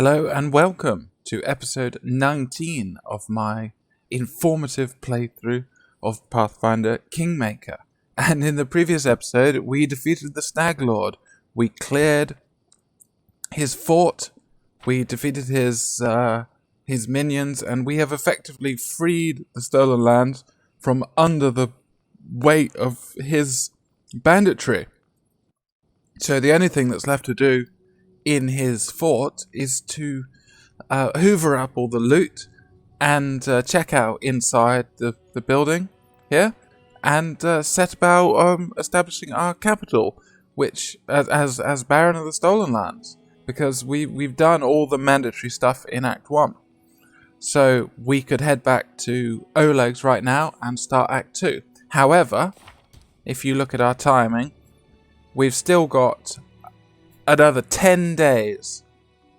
Hello and welcome to episode 19 of my informative playthrough of Pathfinder Kingmaker. And in the previous episode, we defeated the Stag Lord. We cleared his fort, we defeated his minions, and we have effectively freed the Stolen Lands from under the weight of his banditry. So the only thing that's left to do in his fort is to hoover up all the loot and check out inside the building here and set about establishing our capital, which as Baron of the Stolen Lands, because we've done all the mandatory stuff in Act 1. So we could head back to Olegs right now and start Act 2. However, if you look at our timing, we've still got another 10 days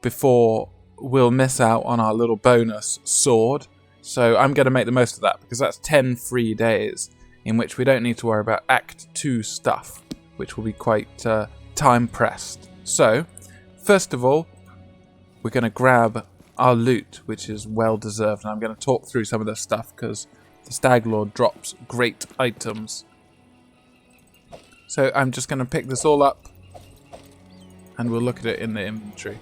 before we'll miss out on our little bonus sword. So I'm going to make the most of that, because that's 10 free days in which we don't need to worry about Act 2 stuff, which will be quite time pressed. So, first of all, we're going to grab our loot, which is well deserved, and I'm going to talk through some of this stuff because the Stag Lord drops great items. So I'm just going to pick this all up and we'll look at it in the inventory.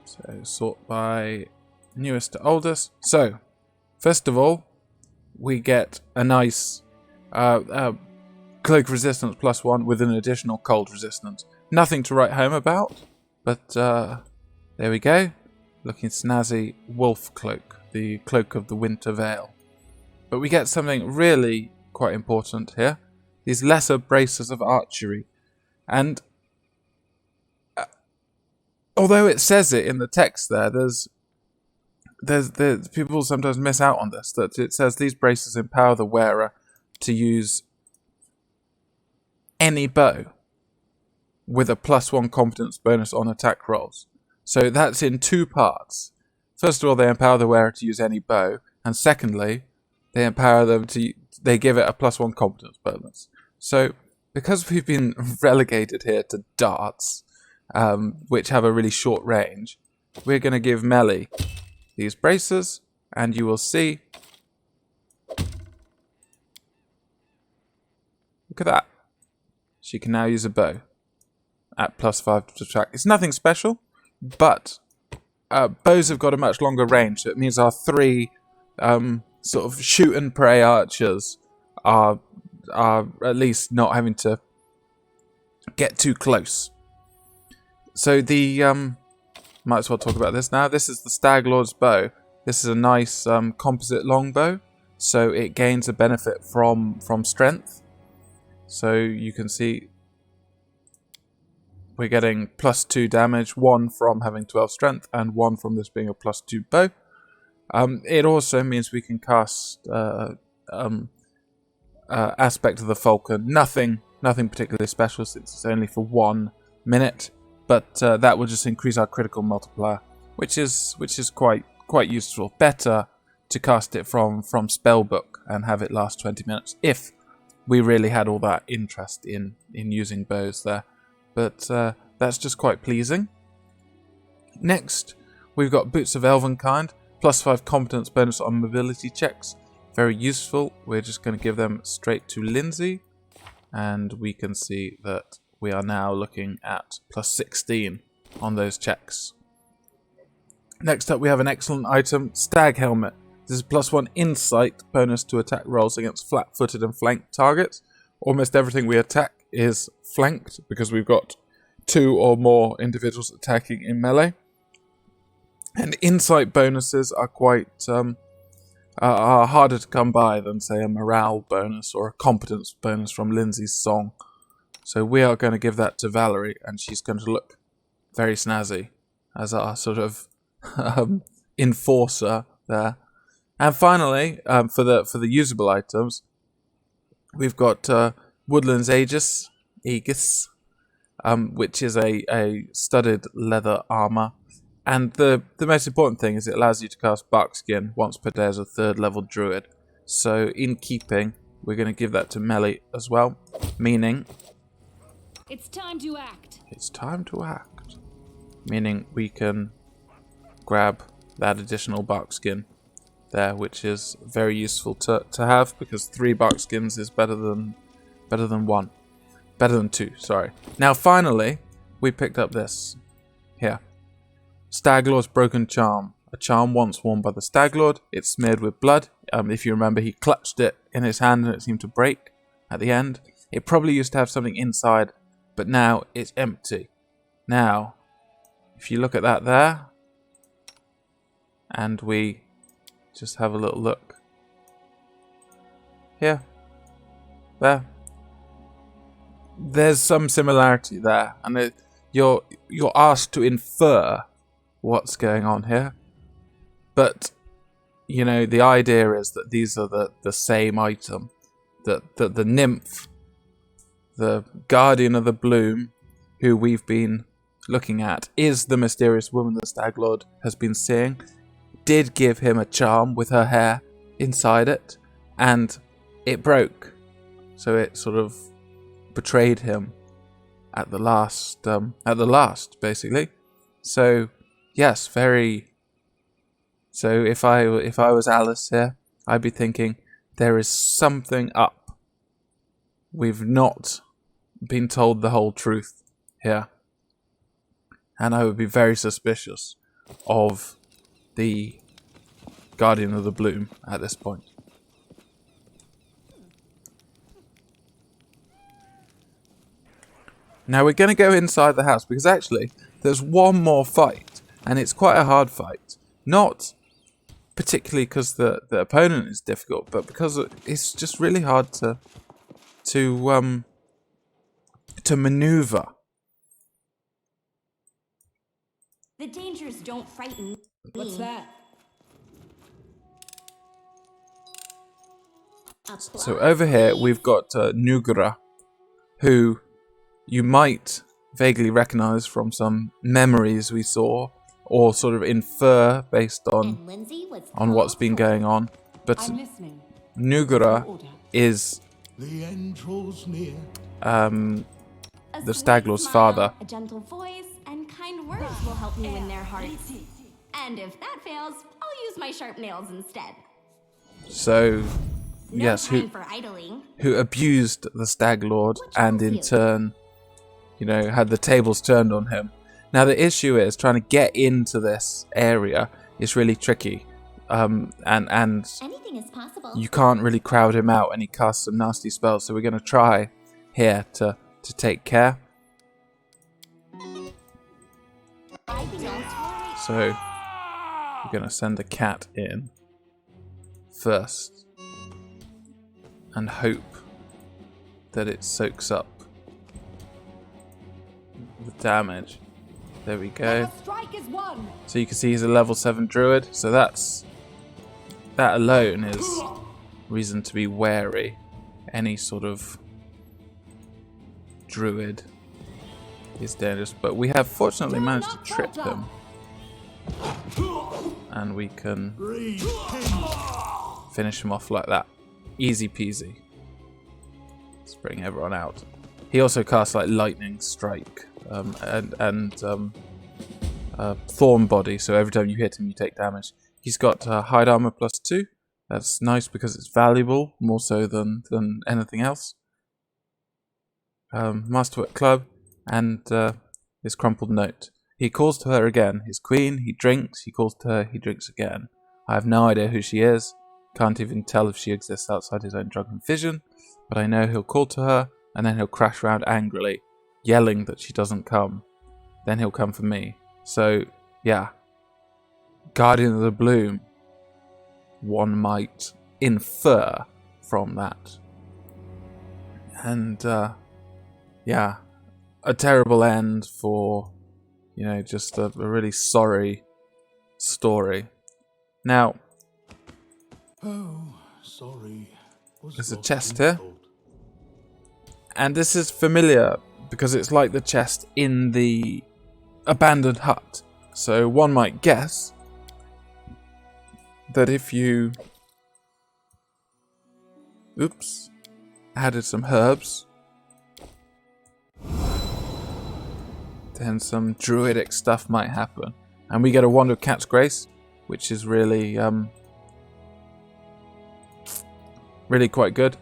So sort by newest to oldest. So first of all, we get a nice cloak resistance +1 with an additional cold resistance. Nothing to write home about, but there we go. Looking snazzy wolf cloak, the cloak of the winter veil. But we get something really quite important here. These lesser braces of archery. And although it says it in the text there, there's people sometimes miss out on this, that it says these braces empower the wearer to use any bow with a +1 competence bonus on attack rolls. So that's in two parts. First of all, they empower the wearer to use any bow, and secondly, they empower them they give it a +1 competence bonus. So, because we've been relegated here to darts, which have a really short range, we're going to give Melly these braces, and you will see. Look at that. She can now use a bow at +5 to attack. It's nothing special, but bows have got a much longer range, so it means our three sort of shoot and pray archers are at least not having to get too close. So might as well talk about this now. This is the Stag Lord's bow. This is a nice composite longbow, so it gains a benefit from strength. So you can see we're getting +2 damage, 1 from having 12 strength and 1 from this being a +2 bow. It also means we can cast Aspect of the Falcon. Nothing particularly special since it's only for 1 minute, but that will just increase our critical multiplier, which is quite useful. Better to cast it from spellbook and have it last 20 minutes if we really had all that interest in using bows there. But that's just quite pleasing. Next, we've got Boots of Elvenkind, +5 competence bonus on mobility checks. Very useful. We're just going to give them straight to Lindsay, and we can see that we are now looking at +16 on those checks. Next up, we have an excellent item, Stag Helmet. This is +1 insight bonus to attack rolls against flat-footed and flanked targets. Almost everything we attack is flanked because we've got 2 or more individuals attacking in melee. And insight bonuses are quite are harder to come by than, say, a morale bonus or a competence bonus from Lindsay's song. So we are going to give that to Valerie, and she's going to look very snazzy as our sort of enforcer there. And finally, for the usable items, we've got Woodland's Aegis, which is a studded leather armor. And the most important thing is it allows you to cast Barkskin once per day as a 3rd level druid. So in keeping, we're going to give that to Melly as well, meaning it's time to act. It's time to act. meaning we can grab that additional bark skin there, which is very useful to have, because 3 bark skins is better than 1. Better than 2, sorry. Now finally, we picked up this here. Stag Lord's Broken Charm. A charm once worn by the Stag Lord. It's smeared with blood. If you remember, he clutched it in his hand and it seemed to break at the end. It probably used to have something inside, but now it's empty. Now, if you look at that there, and we just have a little look. Here. There. There's some similarity there, and you're asked to infer what's going on here. But, you know, the idea is that these are the same item. That the nymph, the guardian of the bloom, who we've been looking at, is the mysterious woman the Stag Lord has been seeing. Did give him a charm with her hair inside it, and it broke. So it sort of betrayed him at the last, basically. So, yes, very. So if I was Alice here, I'd be thinking there is something up. We've not been told the whole truth here, and I would be very suspicious of the Guardian of the Bloom at this point. Now we're going to go inside the house, because actually there's one more fight, and it's quite a hard fight. Not particularly because the opponent is difficult, but because it's just really hard to maneuver. The dangers don't frighten me. What's that? So over here we've got Nugra, who you might vaguely recognize from some memories we saw, or sort of infer based on what's been going on. But Nugra is the Stag Lord's father. A gentle voice and kind words will help me win their hearts. And if that fails, I'll use my sharp nails instead. So, No yes, time for idling. who abused the Stag Lord and in turn, you know, had the tables turned on him. Now the issue is trying to get into this area is really tricky, and Anything is possible. you can't really crowd him out, and he casts some nasty spells. So we're going to try here to take care. So we're going to send a cat in first and hope that it soaks up the damage. There we go. So you can see he's a level 7 druid, so that alone is reason to be wary. Any sort of druid is dangerous, but we have fortunately managed to trip him, and we can finish him off like that. Easy peasy. Let's bring everyone out. He also casts like lightning strike and thorn body, so every time you hit him you take damage. He's got hide armor +2. That's nice because it's valuable, more so than anything else. Masterwork club and his crumpled note. He calls to her again, his queen. He drinks. He calls to her. He drinks again. I have no idea who she is. Can't even tell if she exists outside his own drunken vision. But I know he'll call to her, and then he'll crash around angrily, yelling that she doesn't come. Then he'll come for me. So, yeah. Guardian of the Bloom. One might infer from that. And, yeah. A terrible end for, you know, just a really sorry story. Now, sorry. There's a chest here. And this is familiar because it's like the chest in the abandoned hut. So one might guess that if you added some herbs then some druidic stuff might happen. And we get a Wand of Cat's Grace, which is really, really quite good.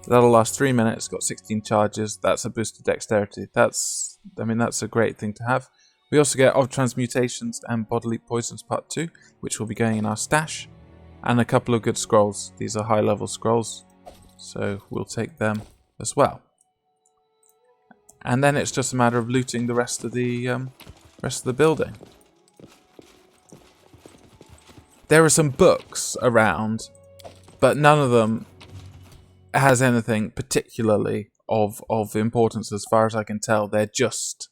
That'll last 3 minutes, got 16 charges, that's a boost to dexterity. That's a great thing to have. We also get of Transmutations and Bodily Poisons Part 2, which will be going in our stash. And a couple of good scrolls. These are high level scrolls, so we'll take them as well. And then it's just a matter of looting the rest of the building. There are some books around, but none of them has anything particularly of importance as far as I can tell. They're just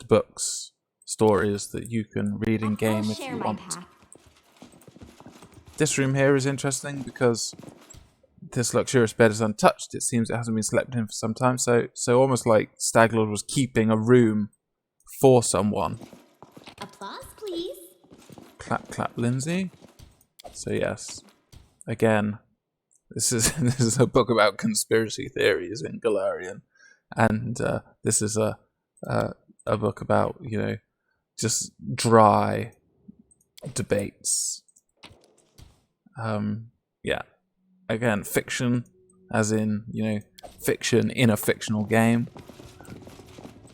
books, stories that you can read in game if you want. This room here is interesting because this luxurious bed is untouched. It seems it hasn't been slept in for some time, so almost like Stag Lord was keeping a room for someone. Applause, please. Clap, clap, Lindsay. So yes, again, this is a book about conspiracy theories in Galarian, and this is a book about, you know, just dry debates. Yeah. Again, fiction, as in, you know, fiction in a fictional game.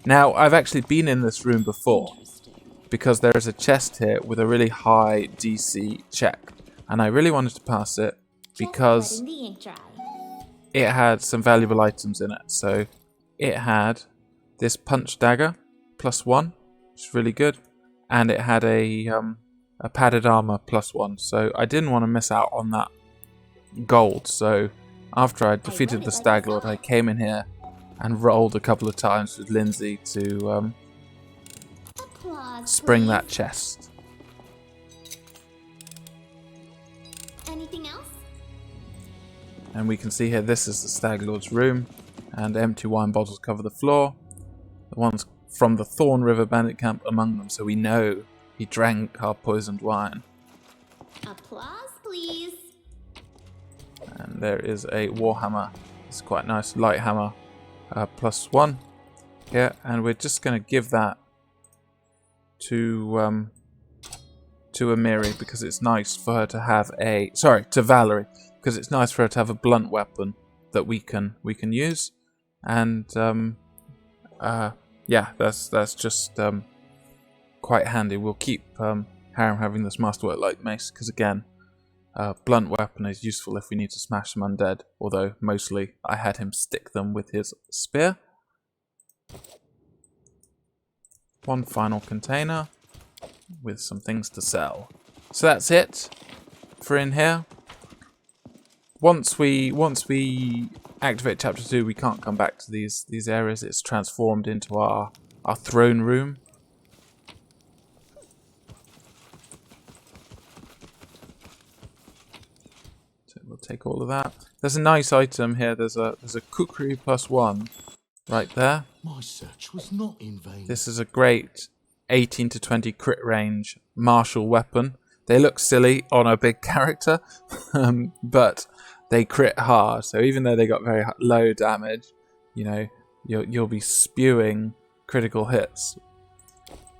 Now, I've actually been in this room before, because there is a chest here with a really high DC check, and I really wanted to pass it because it had some valuable items in it. So it had this punch dagger, +1, which is really good, and it had a padded armor, +1. So I didn't want to miss out on that gold. So after I defeated the Stag Lord, I came in here and rolled a couple of times with Lindsay to spring that chest. Anything else? And we can see here, this is the Stag Lord's room, and empty wine bottles cover the floor. The ones from the Thorn River bandit camp among them, so we know he drank our poisoned wine. Applause, please. And there is a warhammer. It's quite nice, light hammer, +1 here, and we're just going to give that to Amiri because it's nice for her to have to Valerie, because it's nice for her to have a blunt weapon that we can use, and yeah, that's just quite handy. We'll keep Harem having this masterwork light mace because again, blunt weapon is useful if we need to smash some undead, although mostly I had him stick them with his spear. One final container with some things to sell. So that's it for in here. Once we activate chapter 2, we can't come back to these areas. It's transformed into our throne room. So we'll take all of that. There's a nice item here. There's a kukri +1 right there. My search was not in vain. This is a great 18 to 20 crit range martial weapon. They look silly on a big character, but they crit hard. So even though they got very low damage, you know, you'll be spewing critical hits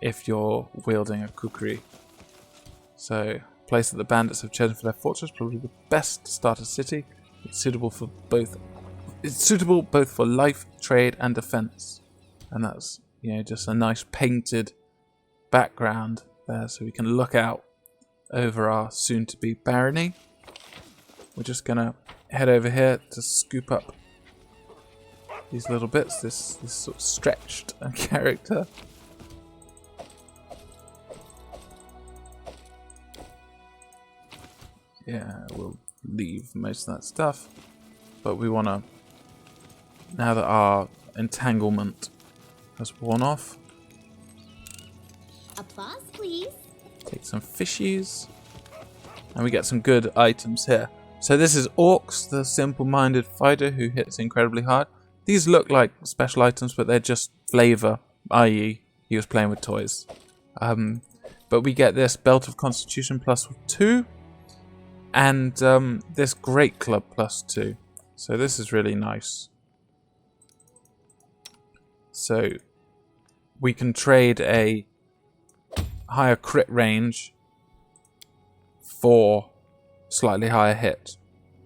if you're wielding a kukri. So, place that the bandits have chosen for their fortress, probably the best to start a city. It's suitable both for life, trade, and defense. And that's, you know, just a nice painted background there, so we can look out over our soon-to-be barony. We're just gonna head over here to scoop up these little bits. This sort of stretched character. Yeah, we'll leave most of that stuff, but we want to, now that our entanglement has worn off, Applause, please. take some fishies, and we get some good items here. So this is Orcs, the simple-minded fighter who hits incredibly hard. These look like special items, but they're just flavor, i.e. he was playing with toys. But we get this Belt of Constitution +2, and this Great Club +2. So this is really nice. So we can trade a higher crit range for slightly higher hit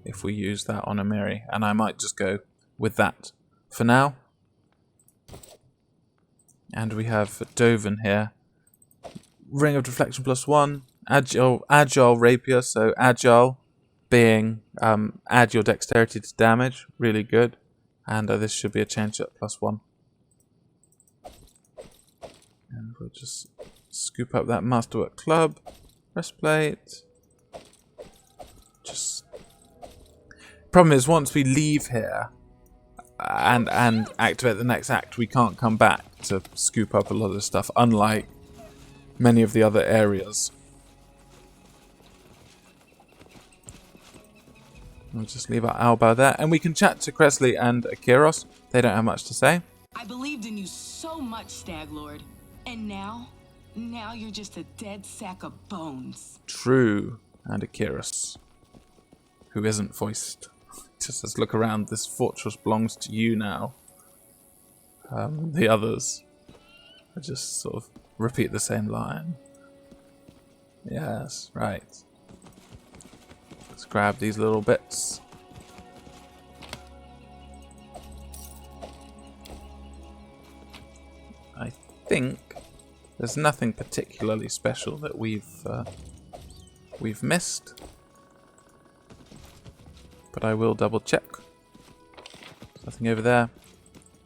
if we use that on Amiri, and I might just go with that for now. And we have Dovin here. Ring of Deflection +1, agile rapier, so agile being add your dexterity to damage, really good. And this should be a change up +1. And we'll just scoop up that Masterwork Club, breastplate. Just problem is, once we leave here and activate the next act, we can't come back to scoop up a lot of stuff, unlike many of the other areas. We'll just leave our Alba there, and we can chat to Kresley and Akiros. They don't have much to say. I believed in you so much, Stag Lord. And now you're just a dead sack of bones. True. And Akiros, who isn't voiced, just says, look around, this fortress belongs to you now. The others just sort of repeat the same line. Yes, right. Let's grab these little bits. I think there's nothing particularly special that we've missed, but I will double check. Nothing over there.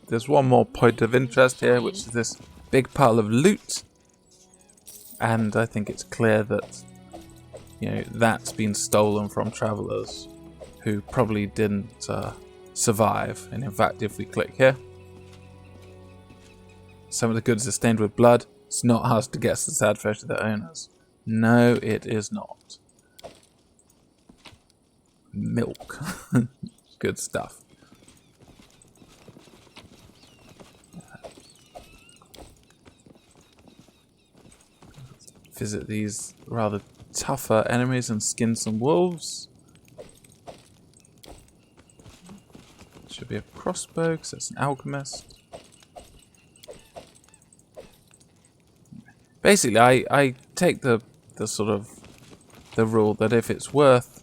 There's one more point of interest here, which is this big pile of loot, and I think it's clear that, you know, that's been stolen from travelers who probably didn't survive. And in fact, if we click here, some of the goods are stained with blood. It's not hard to guess the sad fate of their owners. No, it is not. Milk. Good stuff. Visit these rather tougher enemies and skin some wolves. Should be a crossbow because it's an alchemist. Basically, I take the sort of the rule that if it's worth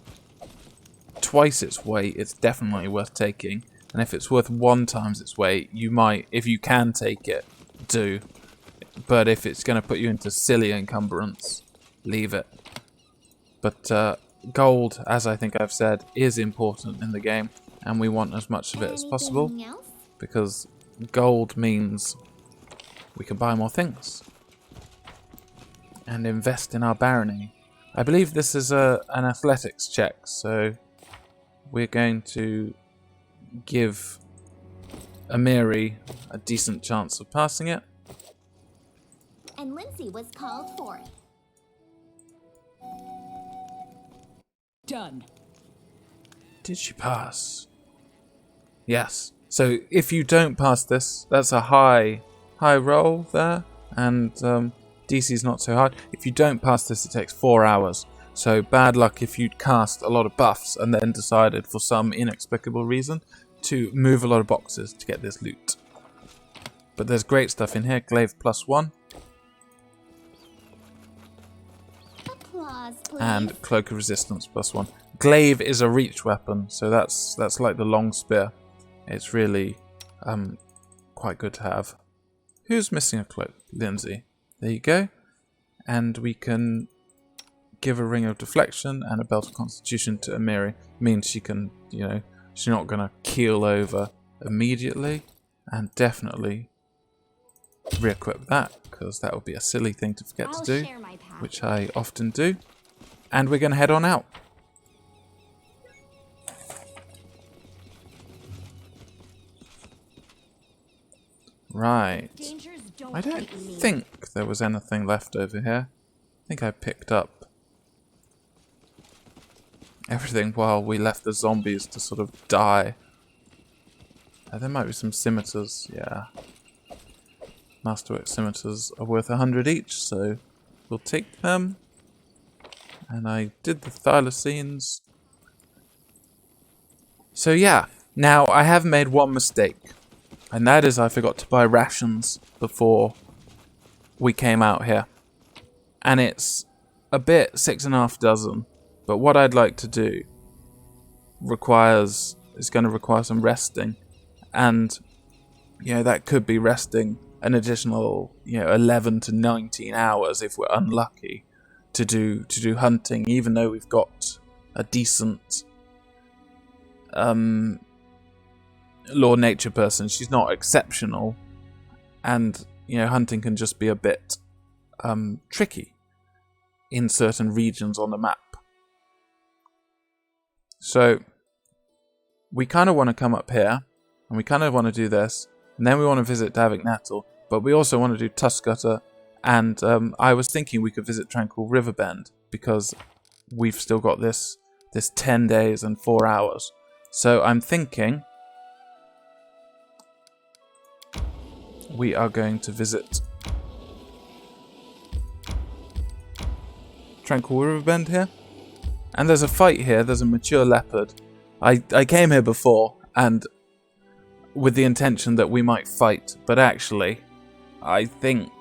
twice its weight, it's definitely worth taking, and if it's worth 1 times its weight, you might, if you can take it, do. But if it's going to put you into silly encumbrance, leave it. But gold, as I think I've said, is important in the game, and we want as much of it as possible, because gold means we can buy more things and invest in our barony. I believe this is an athletics check, so we're going to give Amiri a decent chance of passing it. And Lindsay was called forth. Done. Did she pass? Yes. So if you don't pass this, that's a high roll there, and DC's not so hard. If you don't pass this, it takes 4 hours. So bad luck if you'd cast a lot of buffs and then decided for some inexplicable reason to move a lot of boxes to get this loot. But there's great stuff in here. Glaive +1. Applause, please. And Cloak of Resistance +1. Glaive is a reach weapon, so that's like the long spear. It's really quite good to have. Who's missing a cloak? Lindsay. There you go. And we can give a Ring of Deflection and a Belt of Constitution to Amiri. Means she can, you know, she's not going to keel over immediately. And definitely re-equip that, because that would be a silly thing to forget to do, which I often do. And we're going to head on out. Right. I don't think there was anything left over here. I think I picked up everything while we left the zombies to sort of die. There might be some scimitars, yeah. Masterwork scimitars are worth 100 each, so we'll take them. And I did the thylacines. So yeah, now I have made one mistake. And that is I forgot to buy rations before we came out here. And it's a bit 6.5 dozen, but what I'd like to do is going to require some resting, and that could be resting an additional 11 to 19 hours if we're unlucky to do hunting, even though we've got a decent law nature person. She's not exceptional, and hunting can just be a bit tricky in certain regions on the map. So we kind of want to come up here, and we kind of want to do this, and then we want to visit Davik Natal, but we also want to do Tuscutter, and I was thinking we could visit Tranquil Riverbend, because we've still got this 10 days and 4 hours. So I'm thinking we are going to visit Tranquil Riverbend here. And there's a fight here, there's a mature leopard. I came here before, and with the intention that we might fight, but actually, I think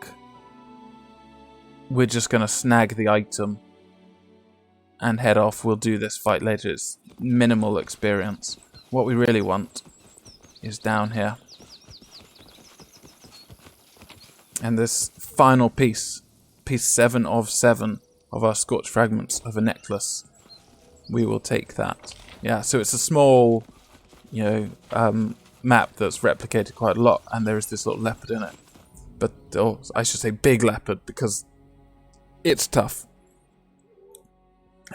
we're just going to snag the item and head off. We'll do this fight later. It's minimal experience. What we really want is down here. And this final piece 7 of 7 of our scorched fragments of a necklace, we will take that. Yeah, so it's a small, map that's replicated quite a lot, and there is this little leopard in it. But, I should say big leopard, because it's tough.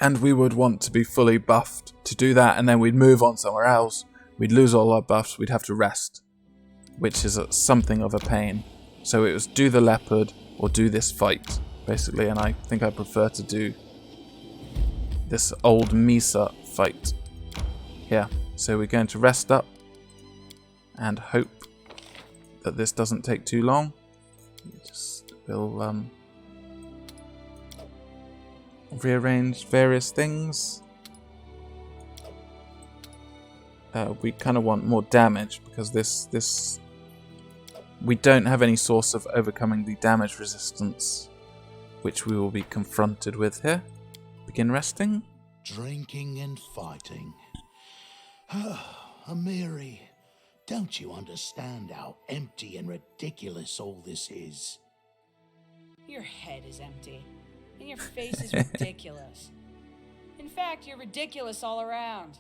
And we would want to be fully buffed to do that, and then we'd move on somewhere else. We'd lose all our buffs, we'd have to rest, which is something of a pain. So it was do the leopard or do this fight, basically, and I think I prefer to do this Old Mesa fight here. So we're going to rest up and hope that this doesn't take too long. We'll rearrange various things. We kind of want more damage, because this we don't have any source of overcoming the damage resistance, which we will be confronted with here. Begin resting. Drinking and fighting. Amiri, don't you understand how empty and ridiculous all this is? Your head is empty, and your face is ridiculous. In fact, you're ridiculous all around.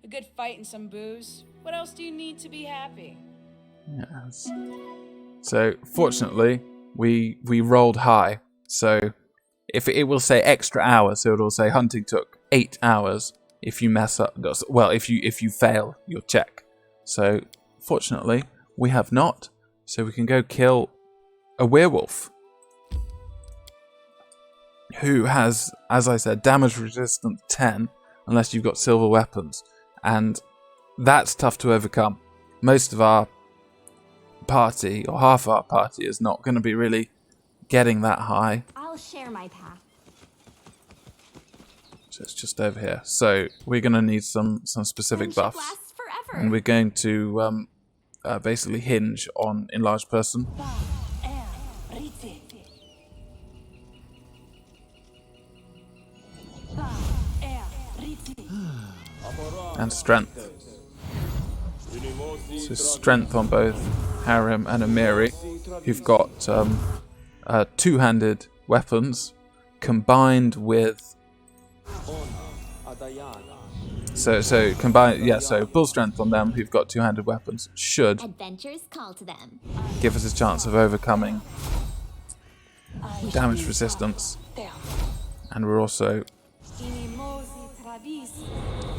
A good fight and some booze. What else do you need to be happy? Yes. So, fortunately, we rolled high. So, if it will say extra hours, so it'll say hunting took 8 hours. If you mess up, well, if you fail your check. So, fortunately, we have not. So we can go kill a werewolf, who has, as I said, damage resistance 10, unless you've got silver weapons, and that's tough to overcome. Most of our party, or half our party, is not going to be really getting that high. I'll share my path. So it's just over here. So we're going to need some specific buffs, Lasts forever. and we're going to basically hinge on enlarged person and strength. So strength on both Harem and Amiri, who've got two-handed weapons combined with so bull strength on them, who've got two-handed weapons, should Adventures call to them. give us a chance of overcoming damage resistance. And we're also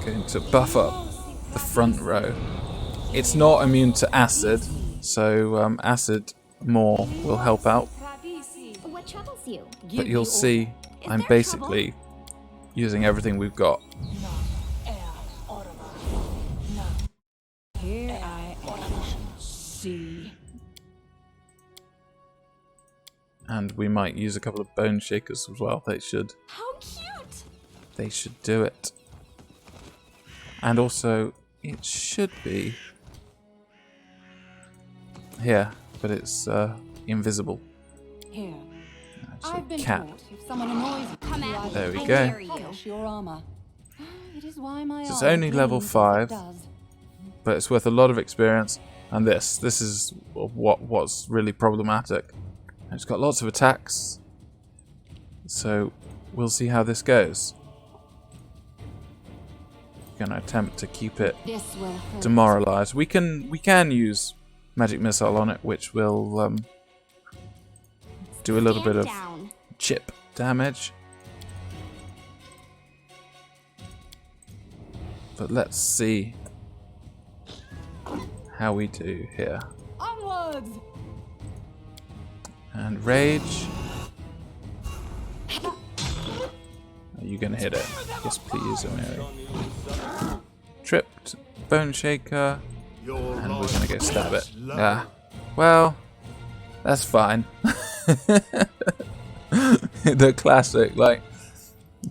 going to buff up the front row. It's not immune to acid, so acid more will help out. What troubles you? But you'll see I'm basically using everything we've got. Here I see. And we might use a couple of bone shakers as well. How cute! They should do it. And also, it should be here, but it's invisible. Here. That's a I've been cat. taught if someone annoys you, Come at me. There we I go. dare you. polish your armor. It is why my So it's armor only level gleams as it 5. does. But it's worth a lot of experience. And this is what's really problematic. It's got lots of attacks. So we'll see how this goes. Gonna attempt to keep it This will hurt. demoralized. We can use magic missile on it, which will do a little bit of Down. chip damage. But let's see how we do here. Onwards! And rage. Are you gonna hit it? Yes, please, Amiri. Tripped, bone shaker, and we're gonna go stab it. Yeah. Well, that's fine. The classic, like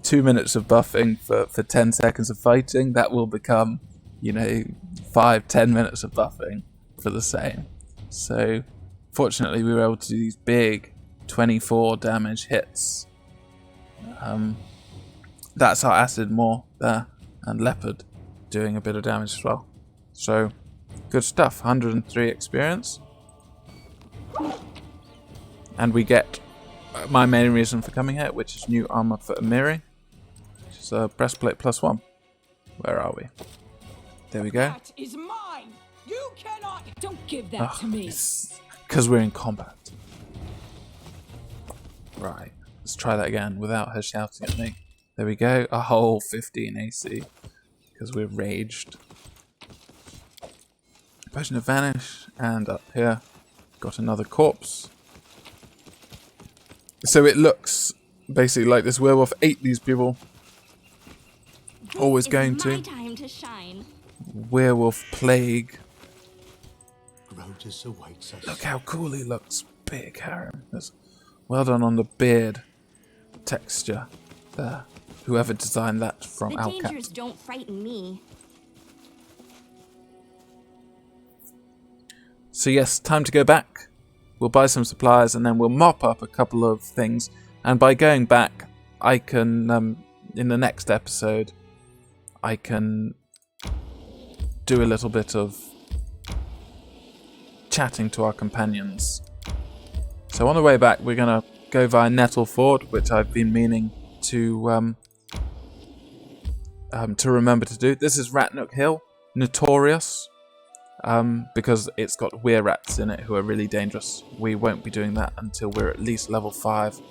2 minutes of buffing for 10 seconds of fighting, that will become, 5-10 minutes of buffing for the same. So, fortunately, we were able to do these big 24 damage hits. That's our acid maw there, and leopard doing a bit of damage as well. So, good stuff. 103 experience. And we get my main reason for coming here, which is new armor for Amiri, which is a breastplate +1. Where are we? There we go. That is mine! You cannot! Don't give that to me! Because we're in combat. Right. Let's try that again without her shouting at me. There we go. A whole 15 AC. Because we're raged. Potion of Vanish. And up here, got another corpse. So it looks basically like this werewolf ate these people. Always going This is my to. time to shine. Werewolf plague. Grotus awaits us. Look how cool he looks. Big harem. Well done on the beard texture there. Whoever designed that from The Alcat. dangers don't frighten me. So yes, time to go back. We'll buy some supplies and then we'll mop up a couple of things. And by going back, I can, in the next episode, I can do a little bit of chatting to our companions. So on the way back, we're going to go via Nettle Ford, which I've been meaning to remember to do. This is Ratnook Hill, notorious. Because it's got were rats in it who are really dangerous. We won't be doing that until we're at least level 5,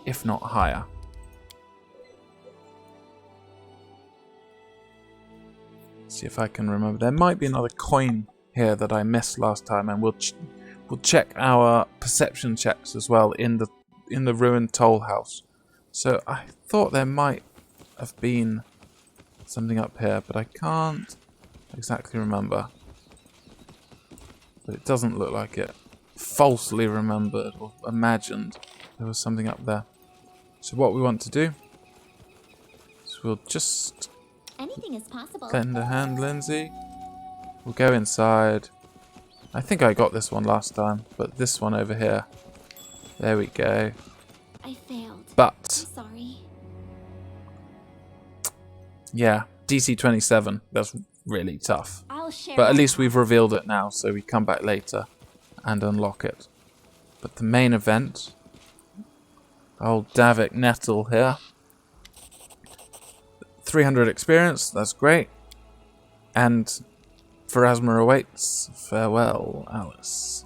if not higher. See if I can remember. There might be another coin here that I missed last time, and we'll check our perception checks as well in the ruined toll house. So I thought there might have been something up here, but I can't exactly remember. But it doesn't look like it. Falsely remembered or imagined there was something up there. So what we want to do is we'll just Anything is possible. lend a hand, Lindsay. We'll go inside. I think I got this one last time, but this one over here. There we go. I failed. But Sorry. yeah, DC 27. That's really tough. I'll share. But at my least we've revealed it now, so we come back later and unlock it. But the main event, old Davik Nettle here. 300 experience, that's great. And Pharasma awaits. Farewell, Alice.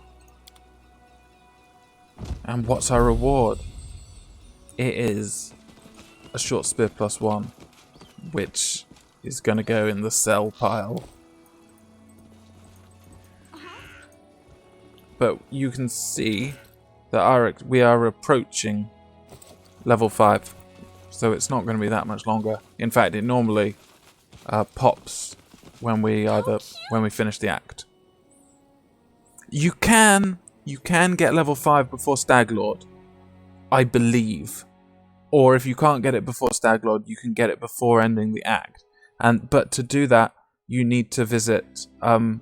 And what's our reward? It is a short spear +1, which is going to go in the sell pile. But you can see that we are approaching level 5, so it's not going to be that much longer. In fact, it normally pops when we finish the act. You can get level 5 before Stag Lord, I believe. Or if you can't get it before Stag Lord, you can get it before ending the act. But to do that, you need to visit. You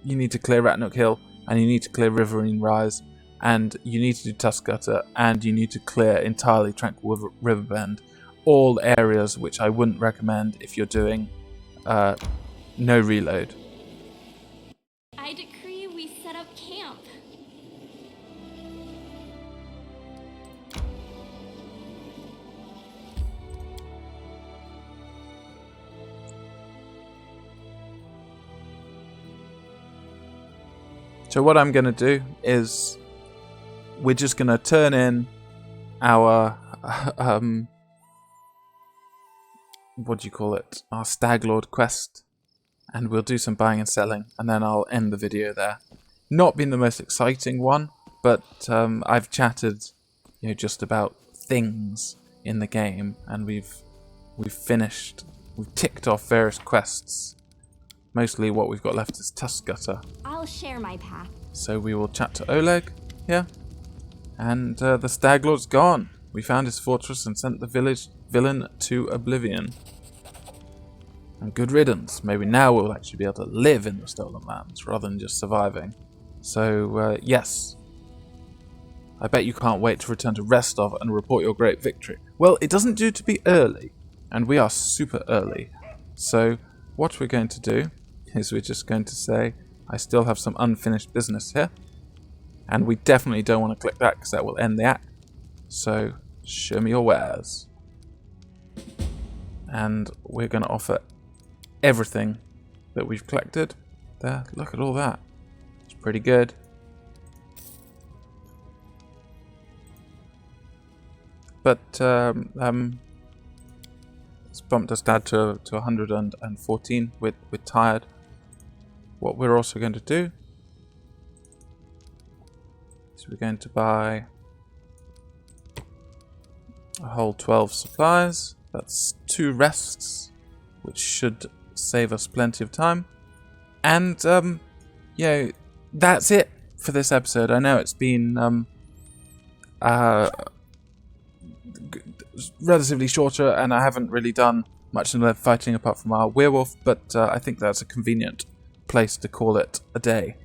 need to clear Ratnook Hill, and you need to clear Riverine Rise, and you need to do Tusk Gutter, and you need to clear entirely Tranquil Riverbend. All areas which I wouldn't recommend if you're doing no reload. I decree we set up camp. So what I'm going to do is we're just going to turn in our what do you call it? Our Stag Lord quest, and we'll do some buying and selling, and then I'll end the video there. Not been the most exciting one, but I've chatted, just about things in the game, and we've ticked off various quests. Mostly what we've got left is Tusk Gutter. I'll share my path. So we will chat to Oleg, and the Stag Lord's gone. We found his fortress and sent the villain to oblivion. And good riddance. Maybe now we'll actually be able to live in the Stolen Lands rather than just surviving. So, yes. I bet you can't wait to return to Restov and report your great victory. Well, it doesn't do to be early, and we are super early. So, what we're going to do is we're just going to say, I still have some unfinished business here. And we definitely don't want to click that because that will end the act. So, show me your wares. And we're going to offer everything that we've collected. There, look at all that. It's pretty good. But it's bumped us down to 114 with tired. What we're also going to do is we're going to buy a whole 12 supplies. That's 2 rests, which should save us plenty of time. And that's it for this episode. I know it's been relatively shorter, and I haven't really done much in the fighting apart from our werewolf, but I think that's a convenient place to call it a day.